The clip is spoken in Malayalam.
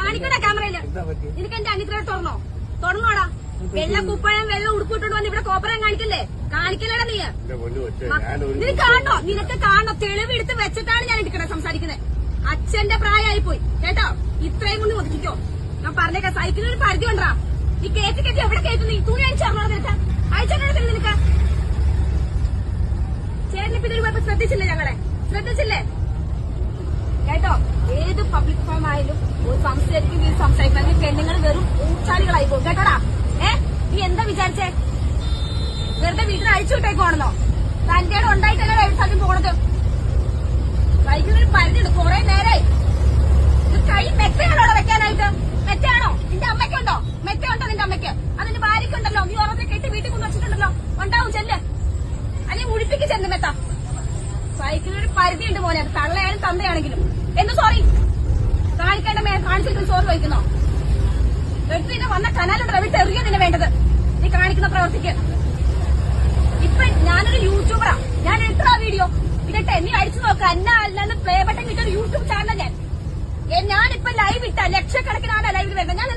കാണിക്കണ ക്യാമറയില്. നിനക്ക് എന്റെ അനിയത്തിനോട് തുറന്നോടാ. വെള്ള കുപ്പായം വെള്ളം ഉടുപ്പിട്ടോണ്ട് വന്ന് ഇവിടെ കോപ്പറം കാണിക്കല്ലേ? കാണിക്കല്ലേടാ നീ. നിനക്ക് കാണണോ? നിനക്ക് കാണണോ? തെളിവെടുത്ത് വെച്ചിട്ടാണ് ഞാൻ എടുക്കണേ സംസാരിക്കുന്നത്. അച്ഛന്റെ പ്രായമായി പോയി കേട്ടോ. ഇത്രയും കൊണ്ട് ഒതുക്കിക്കോ. ഞാൻ പറഞ്ഞേക്കാം, സൈക്കിളിന് പരിധി കൊണ്ടാ. നീ കയറ്റി എവിടെ കയറ്റും? നീ തുണി അയച്ചറിഞ്ഞോ നിനക്ക്? അയച്ചറിഞ്ഞോ നിനക്ക്? ചേട്ടനിപ്പോ ഇതൊരു കുഴപ്പം ശ്രദ്ധിച്ചില്ലേ? ഞങ്ങളെ ശ്രദ്ധിച്ചില്ലേ കേട്ടോ? ഏത് പബ്ലിക് ഫോം ആയാലും ഒരു സംസാരിക്കും സംസാരിക്കണം. പെണ്ണുങ്ങൾ വെറും ഊച്ചാലികളായി പോകും കേട്ടോടാ. നീ എന്താ വിചാരിച്ചേ? വെറുതെ വീട്ടിൽ അഴിച്ചു വിട്ടേക്കുവാണെന്നോ? തന്റെ ഉണ്ടായിട്ടല്ലേ സ്ഥലം പോണത്? സൈക്കിളിന് പരിധിയുണ്ട്. കുറെ നേരായി കൈ മെത്തയാണോ വെക്കാനായിട്ട്? മെത്തയാണോ? നിന്റെ അമ്മയ്ക്കുണ്ടോ? മെത്തയുണ്ടോ നിന്റെ അമ്മയ്ക്ക്? അതിന്റെ ഭാര്യയ്ക്കുണ്ടല്ലോ. നീ ഓരോരുത്തരെ കെട്ടി വീട്ടിൽ കൊണ്ടു വെച്ചിട്ടുണ്ടല്ലോ. ഉണ്ടാവും ചെല്ല്. അല്ലെങ്കിൽ മുടിപ്പിക്ക് ചെന്ന് മെത്ത. സൈക്കിളിനൊരു പരിധിയുണ്ട് മോനെ. അത് തള്ളയായാലും തന്തയാണെങ്കിലും. എന്ത് സോറി കാണിക്കേണ്ട? കാണിച്ചിട്ട് സോറി വഹിക്കുന്നോ? എടുത്ത് വന്ന കനാലുണ്ട് വിട്ട് എറിയ നിന്നെ വേണ്ടത്. നീ കാണിക്കുന്ന പ്രവർത്തിക്ക്. ഇപ്പൊ ഞാനൊരു യൂട്യൂബറാ. ഞാൻ എത്ര വീഡിയോ ഇടട്ടെ? നീ അടിച്ചു നോക്ക. അല്ലാണ്ട് പ്ലേ ബട്ടൺ കിട്ടിയ യൂട്യൂബ് ചാനൽ ഞാനിപ്പോ ലൈവ് ഇട്ട ലക്ഷക്കണക്കിനാണ് ലൈവിൽ വരുന്നത്. ഞാൻ